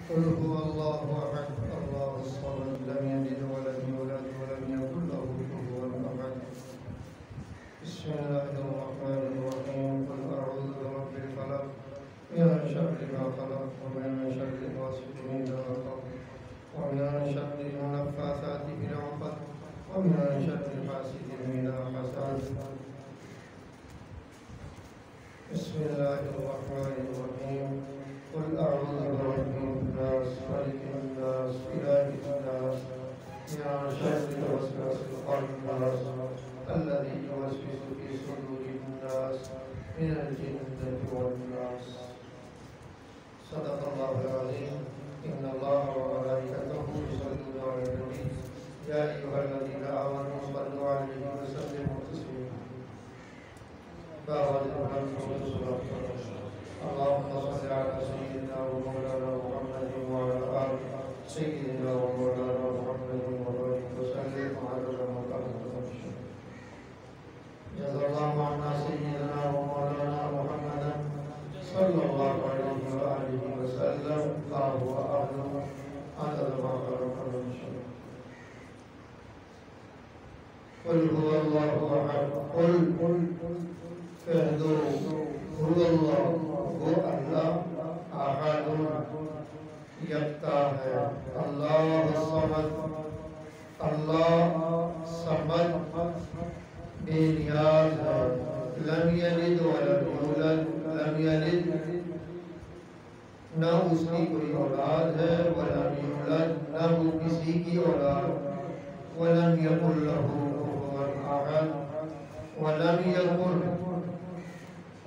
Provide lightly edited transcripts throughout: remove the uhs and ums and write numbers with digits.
قل هو الله أحد الله الصمد لم يلد ولم يولد ولم يكن له كفوا أحد بسم الله الرحمن الرحيم قل أعوذ برب الفلق من شر ما خلق ومن شر غاسق إذا وقب ومن شر النفاثات في العقد ومن شر حاسد إذا حسد بسم الله الرحمن الرحيم قل أعوذ برب الناس ملك الناس إله الناس من شر الوسواس الخناس الذي يوسوس في صدور الناس من الجنة والناس صدق الله العظيم إن الله وملائكته يصلون على النبي يا أيها الذين آمنوا صلوا عليه وسلموا تسليما اللهم صل على سيدنا ومولانا محمد وعلى آل سيدنا ومولانا محمد وبارك وسلم على محمد. جزا الله عنا سيدنا ومولانا محمدا صلى الله عليه وآله وسلم فهو أهل عدد ما خلق من شيء. قل هو الله أحد قل کہہ دو هو اللہ وہ اللہ احد یکتا ہے اللہ الصمد اللہ صمد بے نیاز ہے لم یلد ولم یولد لم یلد نہ اس کی کوئی اولاد ہے ولم یولد نہ وہ کسی کی اولاد ولم یکن لہ کفوا احد ولم یکن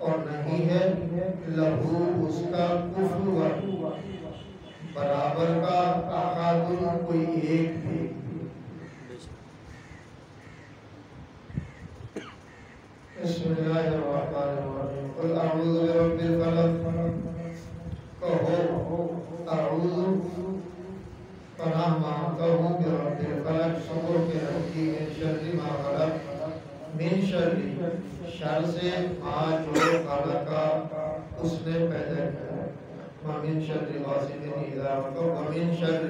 اور نہیں ہے لہو اس کا کفوا برابر کا احد کوئی ایک بھی. بسم اللہ الرحمن الرحیم قل اعوذ برب الفلق کہو اعوذ پناہ مانگتا ہوں برب الفلق صبح کے رب کی من شر ما خلق من شر شر سے جو خلقا اس نے پیدا کیا ومن شر غاسق اذا وقب ومن شر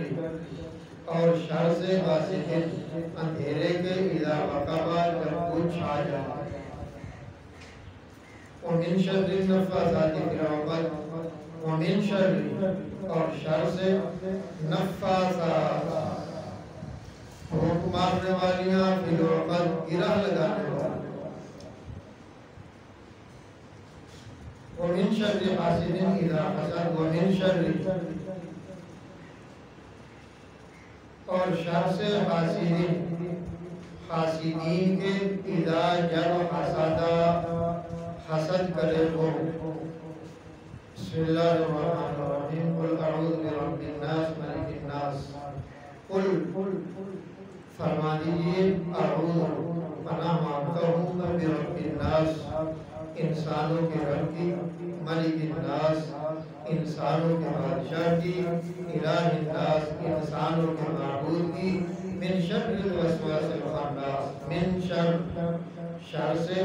اور شر سے غاسق اندھیرے کے اذا وقب جب وہ چھا جائے ومن شر النفاثات فی العقد ومن شر اور شر سے نفاثات حکم مارنے والیاں فی العقد گرہ لگانے والی ومن شر حاسد اذا حسد ومن شر اور شر سے حاسدین کے اذا جب حسدا حسد کرے ہو. بسم اللہ الرحمن الرحیم قل اعوذ برب الناس ملک الناس قل فرما دیجئے اعوذ پناہ مانگتا ہوں برب الناس انسانوں کے رب کی ملک الناس انسانوں کے بادشاہ کی الہ الناس انسانوں کے معبود کی من شر الوسواس الخناس من شر شر سے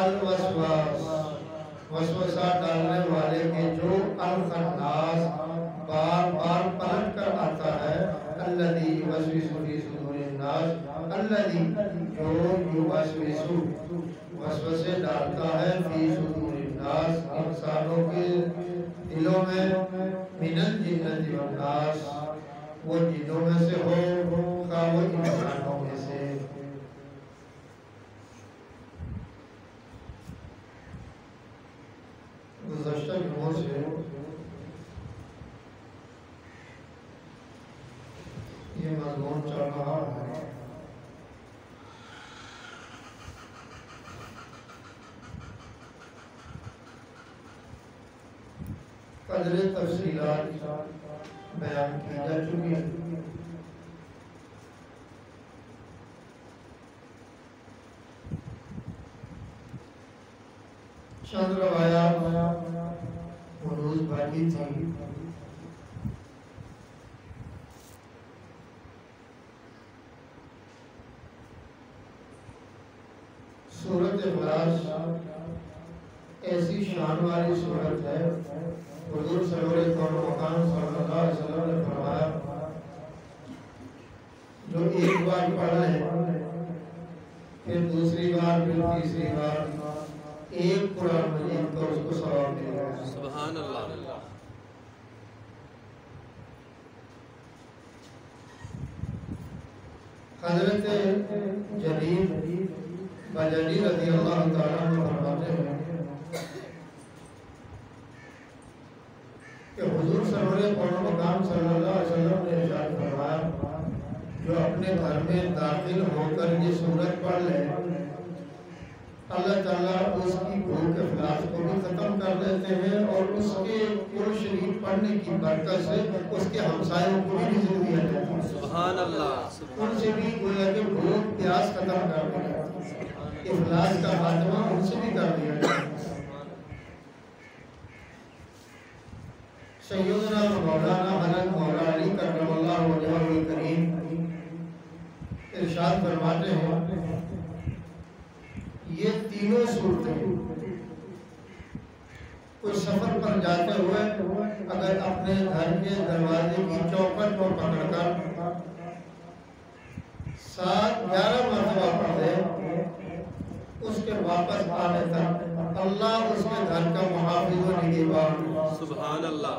الوسواس وسوسہ ڈالنے والے کے جو الخناس بار بار پلٹ کر آتا ہے الذی یوسوس فی صدور الناس الذی جو یوسوس وسوسے ڈالتا ہے فی صدور الناس انسانوں کے دلوں میں من الجنۃ والناس وہ جنوں میں سے ہو خواہ وہ انسانوں میں سے. گزشتہ جمعوں سے یہ مضمون چل رہا ہے قدر تفصیلات بیان کی جا چکی ہے. چند روایات منوز باقی تھی. سورت اخلاص ایسی شان والی سورت ہے حضور سرور کون مقام صلی اللہ علیہ وسلم ایک بار پڑھ لے پھر دوسری بار پھر تیسری بار ایک قرآن مجید کا اس کو ثواب ملے گا۔ سبحان اللہ۔ حضرت جریر بجلی رضی اللہ تعالیٰ عنہ فرماتے ہیں کہ حضور سرور قوم مقام صلی اللہ علیہ وسلم نے ارشاد فرمایا جو اپنے گھر میں داخل ہو کر یہ سورت پڑھ لے اللہ تعالیٰ اس کی بھوک افلاس کو بھی ختم کر دیتے ہیں اور اس کے قرآن شریف پڑھنے کی برکت سے اس کے ہمسایوں کو بھی رزق دیا جاتا ہے۔ سبحان اللہ۔ ان سے بھی گویا کہ بھوک پیاس ختم کر دیا جاتا ہے، افلاس کا خاتمہ ان سے بھی کر دیا جاتا ہے۔ سیدنا مولانا حضرت مولا علی کرم اللہ وجہہ الکریم ارشاد فرماتے ہیں یہ تینوں صورتیں کوئی سفر پر جاتے ہوئے اگر اپنے گھر کے دروازے کی چوکھٹ کو پکڑ کر 7-11 مرتبہ پڑھ دے اس کے واپس آنے تک اللہ اس کے گھر کا محافظ و نگہبان۔ سبحان اللہ۔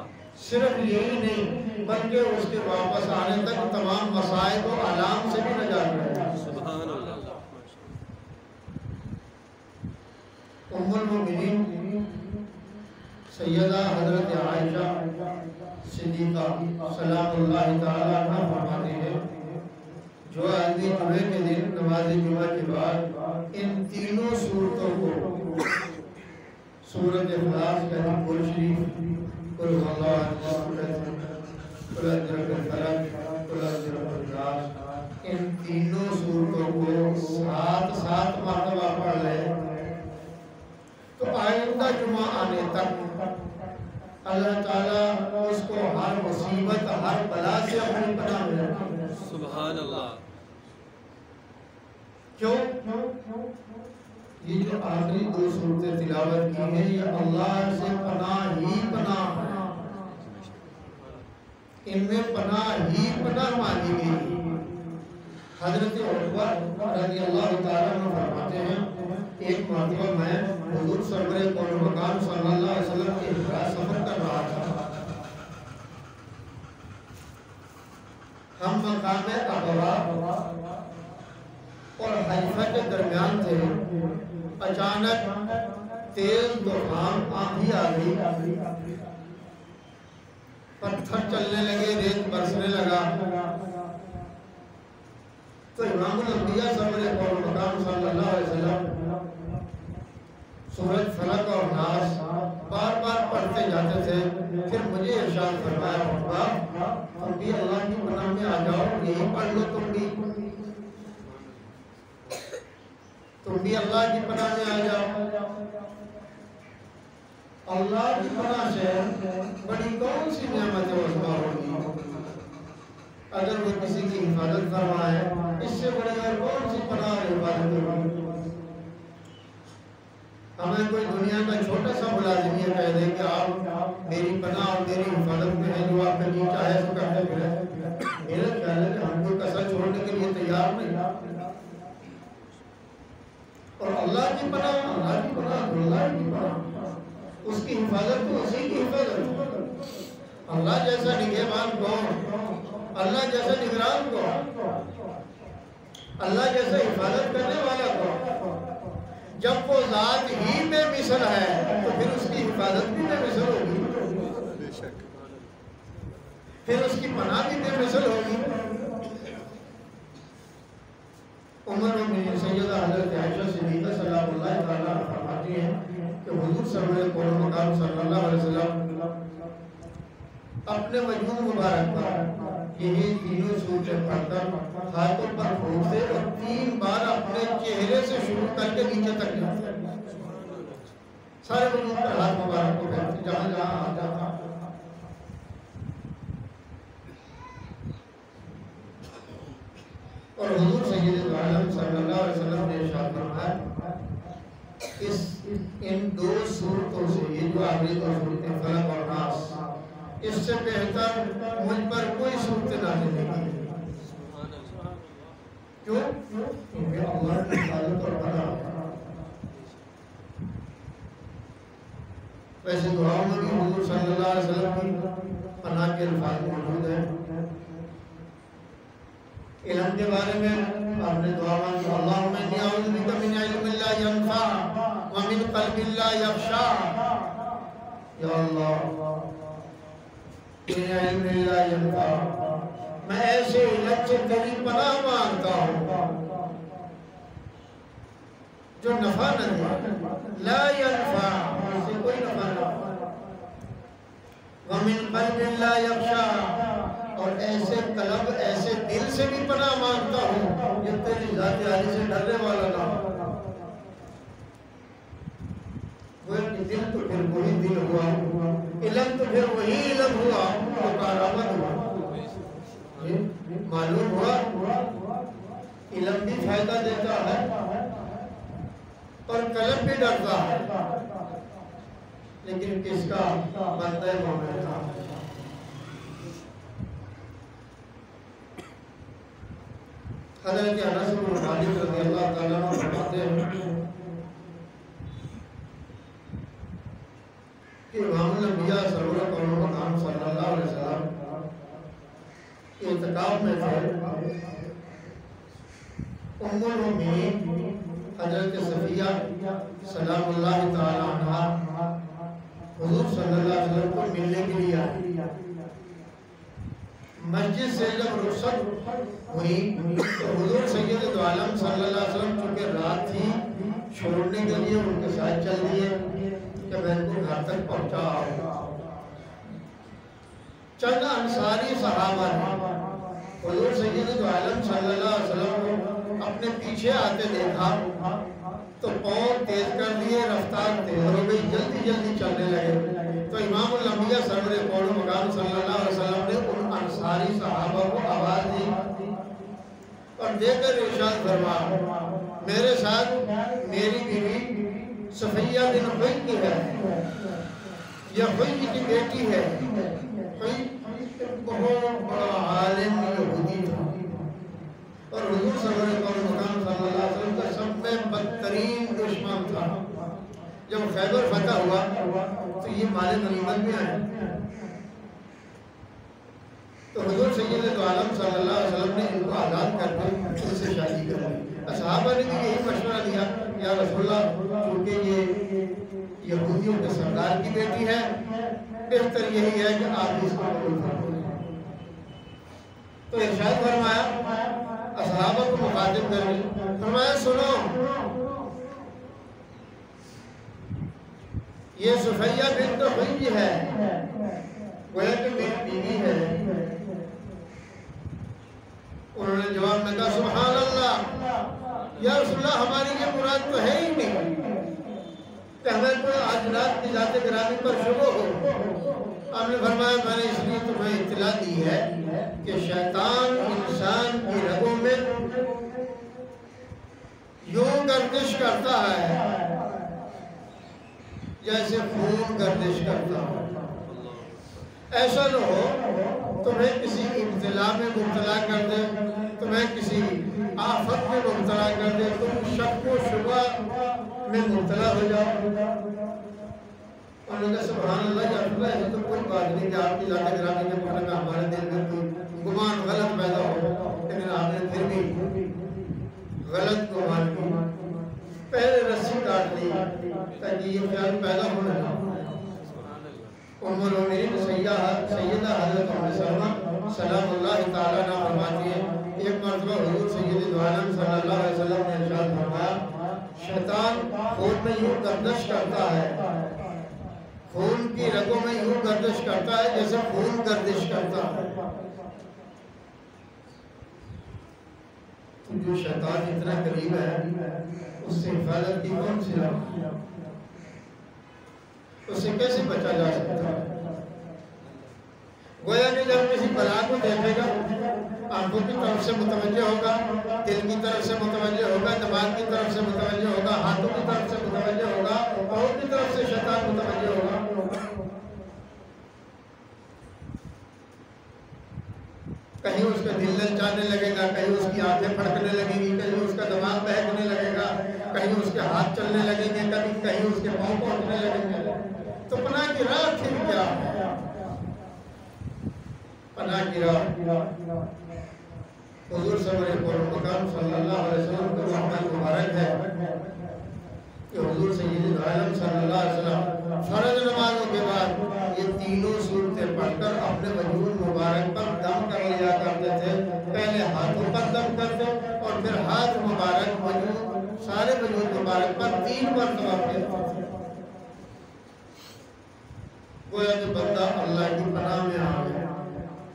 صرف یہی نہیں بلکہ اس کے واپس آنے تک تمام مصائب و آلام سے بھی نجات ملے۔ سبحان اللہ۔ ام المؤمنین سیدہ حضرت عائشہ صدیقہ سلام اللہ تعالیٰ عنہ فرماتی ہے جو آدمی جمعے کے دن نماز جمعہ کے بعد ان تینوں صورتوں کو سورۃ اخلاص یعنی قرآن شریف قل هو اللہ قل اعوذ برب الفلق قل اعوذ برب الناس ان تینوں صورتوں کو 7 مرتبہ پڑھ لے تو آئندہ جمعہ آنے تک اللہ تعالیٰ اس کو ہر مصیبت ہر بلا سے اپنی پناہ میں رکھے۔ سبحان اللہ۔ کیوں؟ یہ جو آخری 2 صورتیں تلاوت کی ہیں یہ اللہ سے پناہ ہی پناہ ہے، ان میں پناہ ہی پناہ مانگی گئی۔ حضرت عقبہ رضی اللہ تعالیٰ عنہ فرماتے ہیں ایک مرتبہ میں حضور سرور قوم مقام صلی اللہ علیہ وسلم کے ہمراہ سفر کر رہا تھا، ہم مقام ابوا اور حیفہ کے درمیان تھے، اچانک تیز طوفان آندھی آ گئی، پتھر چلنے لگے، ریت برسنے لگا تو امام الانبیاء سرور قوم مقام صلی اللہ علیہ وسلم سورۃ فلق اور ناس بار بار پڑھتے جاتے تھے، پھر مجھے ارشاد فرمایا عقبہ تم بھی اللہ کی پناہ میں آ جاؤ، یہی پڑھ لو، تم بھی اللہ کی پناہ میں آ جاؤ۔ اللہ کی پناہ سے بڑی کون سی نعمت عظمیٰ ہوگی؟ اگر وہ کسی کی حفاظت فرمائے اس سے بڑی اور کون سی پناہ اور حفاظت ہوگی؟ ہمیں کوئی دنیا کا چھوٹا سا ملازم یہ کہہ دے کہ آپ میری پناہ اور میری حفاظت میں ہیں، جو آپ کا جی چاہے سو کرتے پھریں، میرا خیال ہے کہ ہم کوئی کسر چھوڑنے کے لیے تیار نہیں۔ اور اللہ کی پناہ، اللہ کی پناہ، اللہ کی پناہ، اس کی حفاظت تو اسی کی حفاظت۔ اللہ جیسا نگہبان کون؟ اللہ جیسا نگران کون؟ اللہ جیسا حفاظت کرنے والا کون؟ جب وہ ذات ہی بے مثل ہے تو پھر اس کی حفاظت بھی بے مثل ہوگی، پھر اس کی پناہ بھی بے مثل ہوگی۔ ام المؤمنین سیدہ حضرت عائشہ صدیقہ سلام اللہ تعالیٰ عنہ فرماتی ہیں کہ حضور سرور قوم مقام صلی اللہ علیہ وسلم اپنے مجموع مبارک پر یہی تینوں صورتیں پڑھ کر ہاتھوں پر پھونکتے اور 3 بار اپنے چہرے سے شروع کر کے نیچے تک جاتے، سارے مجموع پر ہاتھ مبارک کو پھیرتے جہاں جہاں ہاتھ جاتا۔ اور حضور سید عالم صلی اللہ علیہ وسلم نے ارشاد فرمایا ان 2 صورتوں سے، یہ جو آخری 2 صورتیں فلق اور ناس، اس سے بہتر مجھ پر کوئی صورت نازل نہیں کی۔ کیونکہ اللہ کی حفاظت اور پناہ. ویسے دعاؤں میں بھی حضور صلی اللہ علیہ وسلم کی پناہ کے الفاظ موجود ہیں. علم کے بارے میں آپ نے دعا مانگی اللہم انی اعوذ بک من علم لا ينفع ومن قلب لا یخشع. یا اللہ من علم لا ينفع، میں ایسے علم سے تیری پناہ مانگتا ہوں جو نفع نہ دے، لا ينفع، اس سے کوئی نفع نہ دے، ومن قلب لا یخشع، اور ایسے قلب ایسے دل سے بھی پناہ مانگتا ہوں جو تیری ذات عالی سے ڈرنے والا نہ ہو. وہ دل تو پھر وہی دل ہوا، علم تو پھر وہی علم ہوا جو کارآمد ہوا. معلوم ہوا علم بھی فائدہ دیتا ہے اور قلب بھی ڈرتا ہے، لیکن کس کا؟ بندہ مومن کا. حضرت انس بن مالک رضی اللہ تعالیٰ عنہ فرماتے ہیں کہ امام الانبیاء سرور کون مقام صلی اللہ علیہ وسلم اعتکاف میں تھے. ام المؤمنین حضرت صفیہ سلام اللہ تعالیٰ عنہا حضور صلی اللہ علیہ وسلم کو ملنے کے لیے آئی. مسجد سے جب رخصت ہوئی تو حضور سید عالم صلی اللہ علیہ وسلم چونکہ رات تھی چھوڑنے کے لیے ان کے ساتھ چل دیے کہ میں ان کو گھر تک پہنچا. چند انصاری صحابہ نے حضور سید عالم صلی اللہ علیہ وسلم کو اپنے پیچھے آتے دیکھا تو پاؤں تیز کر دیے، رفتار تیز ہو گئی، جلدی جلدی چلنے لگے. تو امام الانبیاء سرور کون مقام صلی اللہ علیہ وسلم نے ان انصاری صحابہ کو آواز دی اور دے کر ارشاد فرمایا میرے ساتھ میری بیوی صفیہ بن حیی ہے، یہ حیی کی بیٹی ہے. حیی بہت بڑا عالم یہودی تھا اور حضور سرور کون مقام صلی اللہ علیہ وسلم کا سب میں بدترین دشمن تھا. جب خیبر فتح ہوا تو یہ مال غنیمت میں آئے تو حضور سید عالم صلی اللہ علیہ وسلم نے ان کو آزاد کر کے ان سے شادی کر لی. صحابہ نے بھی یہی مشورہ دیا یا رسول اللہ چونکہ یہ یہودیوں کے سردار کی بیٹی ہے، بہتر یہی ہے کہ آپ اس کو قبول فرمائیں. تو ارشاد فرمایا صحابہ کو مخاطب کر لی، فرمایا سنو یہ صفیہ بنت حیی ہے، گویا کہ میری بیوی ہے. انہوں نے جواب میں کہا سبحان اللہ یا رسول اللہ ہماری یہ مراد تو ہے ہی نہیں کہ ہمیں کوئی آجنات کی ذات گرامی پر شبہ ہو. آپ نے فرمایا میں نے اس لیے تمہیں اطلاع دی ہے کہ شیطان انسان کی رگوں میں یوں گردش کرتا ہے جیسے خون گردش کرتا ہے. ایسا نہ ہو تمہیں کسی ابتلا میں مبتلا کر دے، تمہیں کسی آفت میں مبتلا کر دے، تم شک و شبہ میں مبتلا ہو جاؤ. انہوں نے کہا سبحان اللہ یا رسول اللہ، ایسا تو کوئی بات نہیں کہ آپ کی ذات گرامی کے بارے میں ہمارے دل میں کوئی گمان غلط پیدا ہو، لیکن آپ نے پھر بھی غلط گمان کی، پہلے رسی کاٹ لی تاکہ یہ خیال پیدا ہونا نہ ہو. ام المؤمنین سیدہ حضرت ام سلمہ سلام اللہ تعالیٰ عنہ فرماتی ہے ایک مرتبہ حضور سید عالم صلی اللہ علیہ وسلم نے ارشاد فرمایا شیطان خون میں یوں گردش کرتا ہے، خون کی رگوں میں یوں گردش کرتا ہے جیسے خون گردش کرتا ہے. جو شیطان اتنا قریب ہے اس سے حفاظت کی کون سی راہ؟ اس سے کیسے بچا جا سکتا ہے؟ گویا کہ جب کسی بلا کو دیکھے گا آنکھوں کی طرف سے متوجہ ہوگا، دل کی طرف سے متوجہ ہوگا، دماغ کی طرف سے متوجہ ہوگا، ہاتھوں کی طرف سے متوجہ ہوگا، پاؤں کی طرف سے شیطان متوجہ ہوگا. کہیں اس کا دل للچانے لگے گا، کہیں اس کی آنکھیں پھڑکنے لگیں گی، کہیں اس کا دماغ بہکنے لگے گا، کہیں اس کے ہاتھ چلنے لگیں گے، کہیں اس کے پاؤں پہنچنے لگیں گے. تو پناہ کی راہ پھر کیا ہے؟ پناہ کی راہ حضور صلی اللہ علیہ وسلم کا رحمت مبارک ہے کہ حضور سید عالم صلی اللہ علیہ وسلم فرض نمازوں کے بعد یہ تینوں صورتیں پڑھ کر اپنے وجود مبارک پر دم کر لیا کرتے تھے. پہلے ہاتھوں پر دم کرتے اور پھر ہاتھ مبارک وجود سارے وجود مبارک پر 3 مرتبہ پھیرتے تھے. گویا کہ بندہ اللہ کی پناہ میں آ گیا.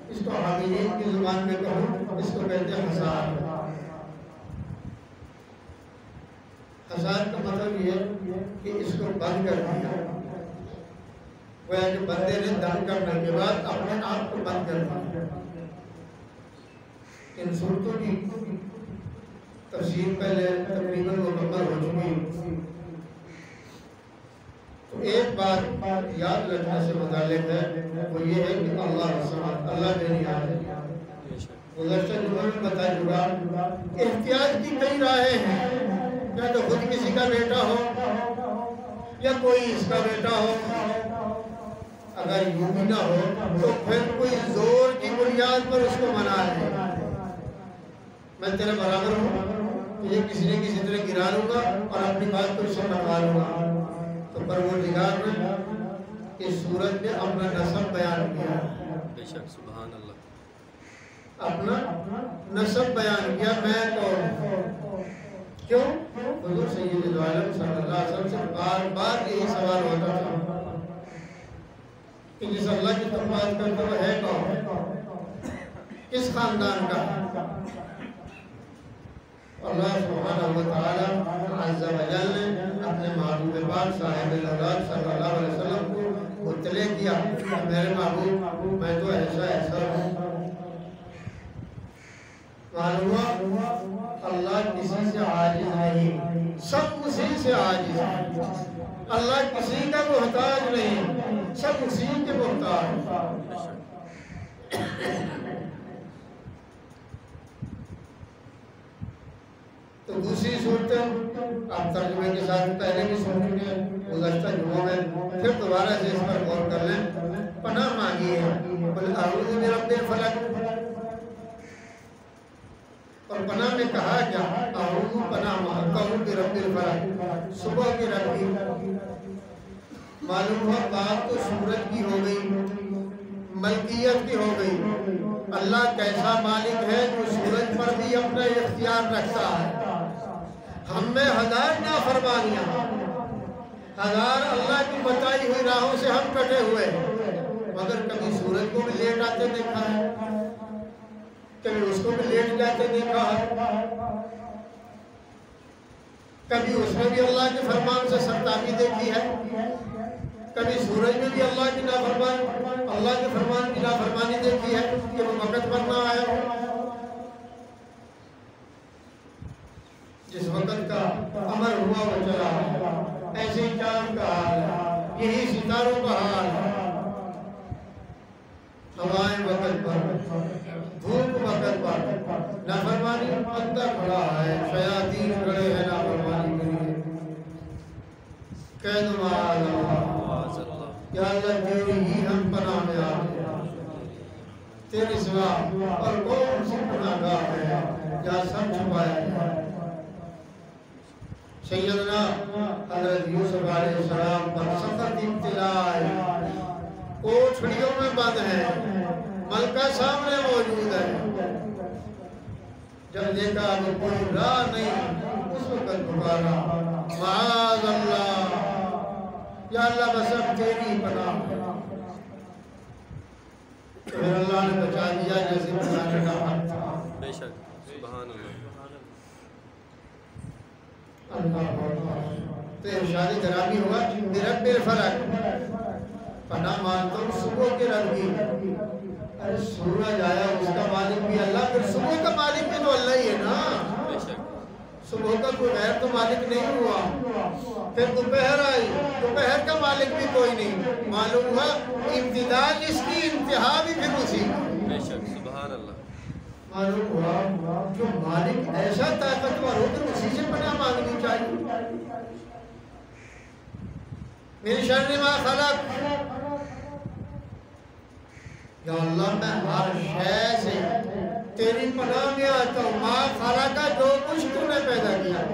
اس کو حاملین کی زبان میں کہوں، اس کو کہتے ہیں حسان. حسان کا مطلب یہ کہ اس کو بند کر دیا. گویا کہ بندے نے دم کرنے کے بعد اپنے آپ کو بند کر دیا. ان صورتوں کی تفسیر پہلے تقریباً مکمل ہو چکی. تو ایک بات یاد رکھنے سے متعلق ہے، وہ یہ ہے کہ اللہ الصمد، اللہ میری یاد ہے. گزشتہ جمعہ میں بتا چکا احتیاط کی کئی راہیں ہیں. یا تو خود کسی کا بیٹا ہو یا کوئی اس کا بیٹا ہو. اگر یوں بھی نہ ہو تو پھر کوئی زور کی بنیاد پر اس کو منا لے. میں تیرے برابر ہوں، تجھے کسی نہ کسی طرح گرا لوں گا اور اپنی بات کو اس سے منوا لوں گا. تو پروردگار نے اس صورت میں اپنا نسب بیان کیا. بے شک سبحان اللہ. اپنا نسب بیان کیا، میں کون؟ کیوں؟ حضور سید عالم صلی اللہ علیہ وسلم سے بار بار یہی سوال ہوتا تھا کہ جس اللہ کی تم بات کرتے ہو ہے کون؟ کس خاندان کا؟ اللہ سبحانہ و تعالی عز و جل نے اپنے محبوب پاک صاحب العالم صلی اللہ علیہ وسلم کو مطلع کیا کہ میرے محبوب میں تو ایسا ہوں. معلوم اللہ کسی سے عاجز نہیں، سب اسی سے عاجز ہے. اللہ کسی کا محتاج نہیں، سب اسی کے محتاج. تو دوسری صورتیں آپ ترجمے کے ساتھ پہلے بھی سن چکے ہیں گزشتہ جمعوں میں، پھر دوبارہ سے اس پر غور کر لیں. پناہ مانگی ہے، قل اعوذ برب الفلق. اور پناہ میں کہا کیا؟ اعوذ پناہ مانگتا ہوں برب الفلق، صبح کی رب کی. معلوم ہوا بات تو سورج کی ہو گئی، ملکیت کی ہو گئی. اللہ کیسا مالک ہے جو سورج پر بھی اپنا اختیار رکھتا ہے. ہم میں 1000 نافرمانیاں، 1000 اللہ کی بتائی ہوئی راہوں سے ہم کٹے ہوئے، مگر کبھی سورج کو بھی لیٹ آتے دیکھا ہے، کبھی اس کو بھی لیٹ جاتے دیکھا ہے، کبھی اس میں بھی اللہ کے فرمان سے سرتابی دیکھی ہے، کبھی سورج میں بھی اللہ کے فرمان کی نافرمانی دیکھی ہے کہ وہ وقت پر نہ آیا ہو. جس وقت کا امر ہوا وہ چلا ہے. ایسے ہی چاند کا حال ہے، یہی ستاروں کا حال ہے. ہوائیں وقت پر، دھوپ وقت پر، نافرمانی بندہ کھڑا ہے، شیاطین کھڑے ہیں نافرمانی کے لیے. کہہ دو معاذ اللہ، یا اللہ تیری ہی ہم پناہ میں آتے ہیں، تیرے سوا اور کون سی پناہ گاہ ہے جہاں سب چھپایا ہے. سیدنا حضرت یوسف علیہ السلام پر سخت ابتلا ہے، کوٹھڑیوں میں بند ہے، ملکہ سامنے موجود ہے. جب دیکھا کہ کوئی راہ نہیں، اس وقت پکارا معاذ اللہ، یا اللہ بس اب تیری پناہ. پھر اللہ نے بچا دیا جیسے بچانے کا حق تھا. بے شک سبحان اللہ. تو ارشاد گرامی ہوا برب الفلق، پناہ مانگتا ہوں صبح کے رب کی. ارے سورج آیا اس کا مالک بھی اللہ، پھر صبح کا مالک بھی تو اللہ ہی ہے نا. بے شک صبح کا کوئی غیر تو مالک نہیں ہوا. پھر دوپہر آئی، دوپہر کا مالک بھی کوئی نہیں. معلوم ہوا ابتدا جس کی انتہا بھی پھر اسی. بے شک سبحان اللہ. معلوم ہوا جو مالک ایسا طاقتور ہو تو اسی سے پناہ مانگنی چاہیے. من شر ما خلق، یا اللہ میں ہر شے سے تیری پناہ میں آتا ہوں. ما خلق، جو کچھ تو نے پیدا کیا.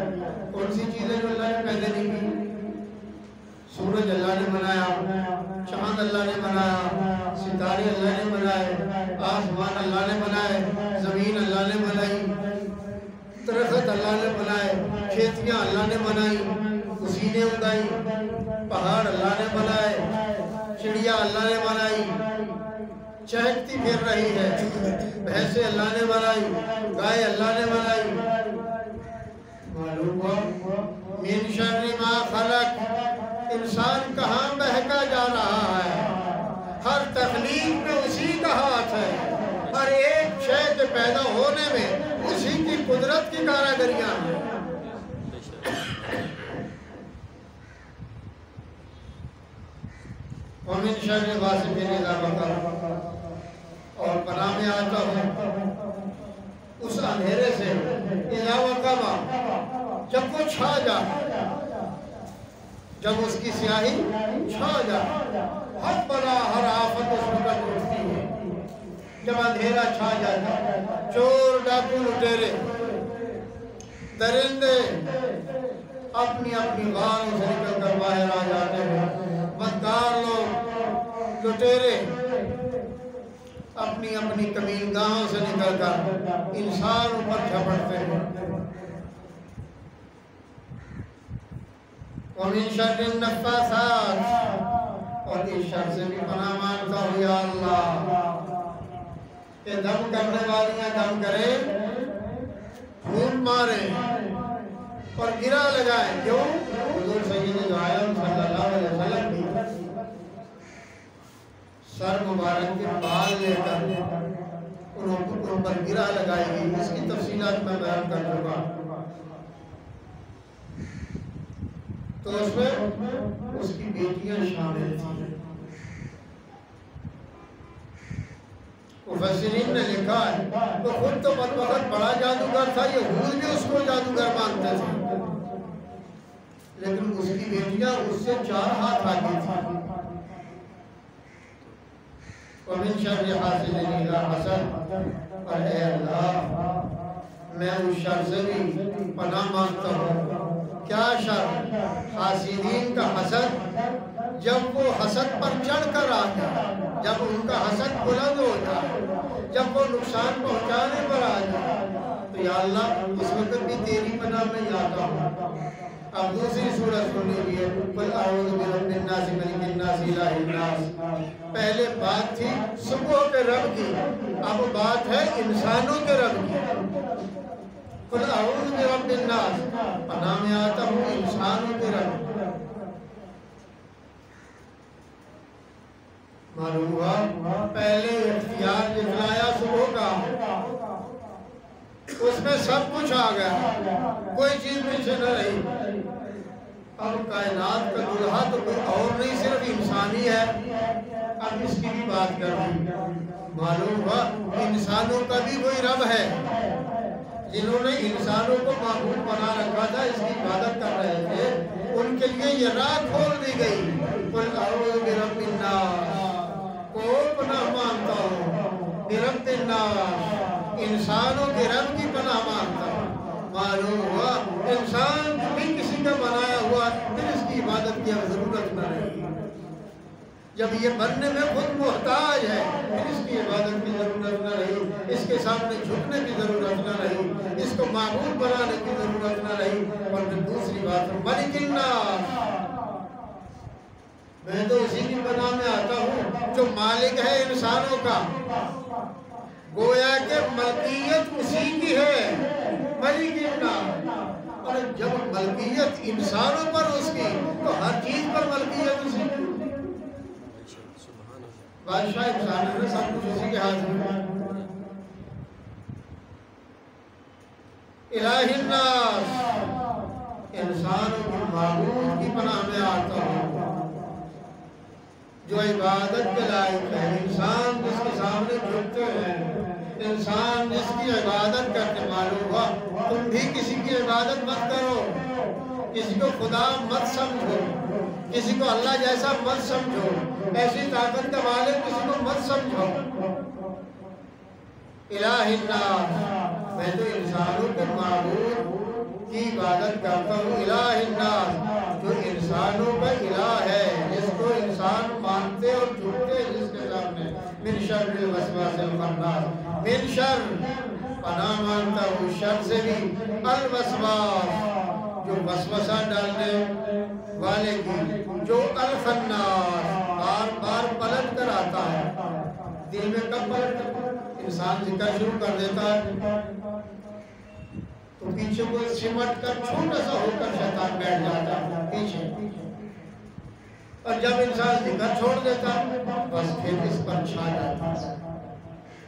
کون سی چیزیں جو اللہ نے پیدا نہیں کی؟ سورج اللہ نے بنایا، چاند اللہ نے بنایا، ستارے اللہ نے بنائے، آسمان اللہ نے بنائے، زمین اللہ نے بنائی، درخت اللہ نے بنائے، کھیتیاں اللہ نے بنائی، اسی نے اگائی، پہاڑ اللہ نے بنائے، چڑیا اللہ نے بنائی، چہکتی پھر رہی ہے، بھینسیں اللہ نے بنائی، گائے اللہ نے بنائی. معلوم ہوا من شر ما خلق، انسان کہاں بہکا جا رہا ہے. ہر تخلیق میں اسی کا ہاتھ ہے، ہر ایک شے کے پیدا ہونے میں اسی کی قدرت کی کاراگریاں ہیں. ومن شر غاسق اذا وقب، اور پناہ میں آتا ہوں اس اندھیرے سے اذا وقب، جب وہ چھا جائے، جب اس کی سیاہی چھا جائے. ہر بلا ہر آفت اس وقت اٹھتی ہے جب اندھیرا چھا جاتا ہے. چور ڈاکو لٹیرے درندے اپنی اپنی غاروں سے نکل کر باہر آ جاتے ہیں. بدکار لوگ لٹیرے اپنی اپنی کمینگاہوں سے نکل کر انسان اوپر جھپٹتے ہیں. ومن شر النفاثات، اور اس شر سے بھی پناہ مانگتا ہوں یا اللہ کہ دم کرنے والیاں دم کرے، پھول مارے اور گرا لگائے. کیوں؟ حضور سید عالم صلی اللہ علیہ وسلم بھی سر مبارک کے بال لے کر ان پر گرا لگائی گئی. اس کی تفصیلات میں بیان کر چکا. تو اس میں اس کی بیٹیاں شامل تھیں. مفسرین نے لکھا ہے تو خود تو بدبخت بڑا جادوگر تھا، یہود بھی اس کو جادوگر مانتے تھے، لیکن اس کی بیٹیاں اس سے 4 ہاتھ آگے تھیں. ومن شر حاسد اذا حسد، اور اے اللہ میں اس شر سے بھی پناہ مانگتا ہوں. کیا شر؟ حاسدین کا حسد، جب وہ حسد پر چڑھ کر آتا ہے، جب ان کا حسد بلند ہو جائے، جب وہ نقصان پہنچانے پر آ جائے، تو یا اللہ اس وقت بھی تیری پناہ میں جاتا ہوں. اب دوسری سورت سن لیجیے، قل اعوذ برب الناس ملک الناس الہ الناس. پہلے بات تھی صبح کے رب کی، اب بات ہے انسانوں کے رب کی. قل اعوذ برب الناس، پناہ میں آتا ہوں انسانوں کے رب. معلوم ہوا پہلے اختیار دکھلایا صبح کا، اس میں سب کچھ آ گیا، کوئی چیز پیچھے نہ رہی. اب کائنات کا دلہا تو کوئی اور نہیں، صرف انسانی ہے. اب اس کی بھی بات کر دی. معلوم ہوا انسانوں کا بھی کوئی رب ہے، جنہوں نے انسانوں کو معبود بنا رکھا تھا، اس کی عبادت کر رہے تھے، ان کے لیے یہ راہ کھول دی گئی. قل اعوذ برب الناس، کو پناہ مانگتا ہوں برب الناس، انسانوں کے رب کی پناہ مانگتا ہوں. معلوم ہوا انسان بھی کسی کا بنایا ہوا، پھر اس کی عبادت کی ضرورت نہ رہی. جب یہ بننے میں خود محتاج ہے، پھر اس کی عبادت کی ضرورت نہ رہی، اس کے سامنے جھکنے کی ضرورت نہ رہی، اس کو معبود بنانے کی ضرورت نہ رہی. اور پھر دوسری بات ملک الناس، میں تو اسی کی پناہ میں آتا ہوں جو مالک ہے انسانوں کا. گویا کہ ملکیت اسی کی ہے، ملک الناس. اور جب ملکیت انسانوں پر اس کی، تو ہر چیز پر ملکیت اسی کی. بادشاہ انسان ہے، سب کچھ اسی کے ہاتھ میں. الہ الناس، انسانوں کی معبود کی پناہ میں آتا ہوں جو عبادت کے لائق ہے. انسان جس کے سامنے جھکتے ہیں، انسان جس کی عبادت مت کرو، کسی کو خدا مت سمجھو، کسی کو اللہ جیسا مت سمجھو، ایسی طاقت کا مالک کسی کو مت سمجھو۔ الہ الناس، میں تو انسانوں کے معبود کی عبادت کرتا ہوں۔ الہ الناس، جو انسانوں کا الہ ہے، جس کو انسان مانتے اور جھکتے جس کے سامنے۔ من شر الوسواس الخناس، من شر، پناہ مانگتا ہوں شر سے بھی، الوسواس، جو وسوسہ ڈالنے والے کی، جو الخناس، بار بار پلٹ کر آتا ہے۔ دل میں کب پلٹ کر انسان ذکر شروع کر دیتا ہے تو پیچھے کو سمٹ کر چھوٹا سا ہو کر شیطان بیٹھ جاتا ہے پیچھے، اور جب انسان ذکر چھوڑ دیتا ہے بس پھر اس پر چھا جاتا ہے،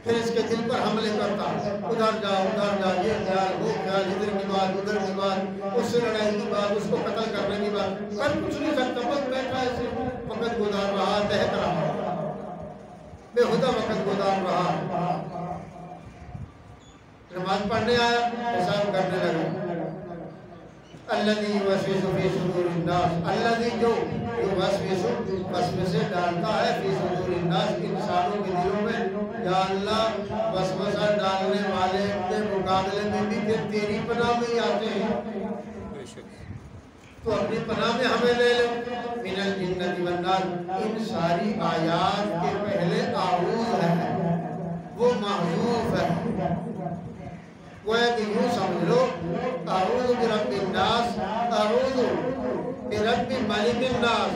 پھر اس کے دل پر حملے کرتا ہے، ادھر جا ادھر جا، یہ خیال وہ خیال، ادھر کی بات ادھر کی بات، اس سے لڑائی کی بات، اس کو قتل کرنے کی بات، کر کچھ نہیں سکتا، بس بیٹھا ایسے وقت گزار رہا، بہت رہا، بےہودہ وقت گزار رہا۔ نماز پڑھنے آیا، حساب کرنے لگا۔ الذی یوسوس فی صدور الناس، الذی جو وسوسے ڈالتا ہے فی صدور الناس، انسانوں کے دلوں میں۔ یا اللہ، وسوسہ ڈالنے والے کے مقابلے میں بھی پھر تیری پناہ میں ہی آتے ہیں، تو اپنی پناہ میں ہمیں لے لے۔ من الجنۃ والناس، ان ساری آیات کے پہلے اعوذ ہے، وہ محذوف ہے، گویا کہ یوں سمجھ لو، اعوذ برب الناس، اعوذ برب ملک الناس،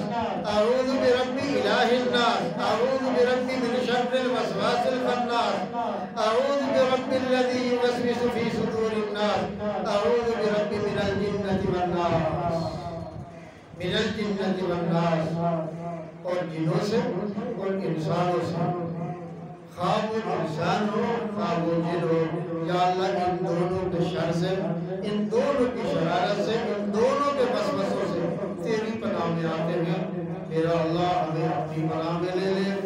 اعوذ برب الہ الناس، اعوذ برب من شر الوسواس الخناس، اعوذ برب الذی یوسوس فی صدور الناس، اعوذ برب من الجنۃ والناس، من الجنۃ والناس، اور جنوں سے اور انسانوں سے، خواہ وہ انسان ہو خواہ وہ جن ہو۔ یا اللہ، ان دونوں کے شر سے، ان دونوں کی شرارت سے، ان دونوں کے وسوسوں سے تیری پناہ میں آتے ہیں۔ میرا اللہ، ہمیں اپنی پناہ میں لے لے۔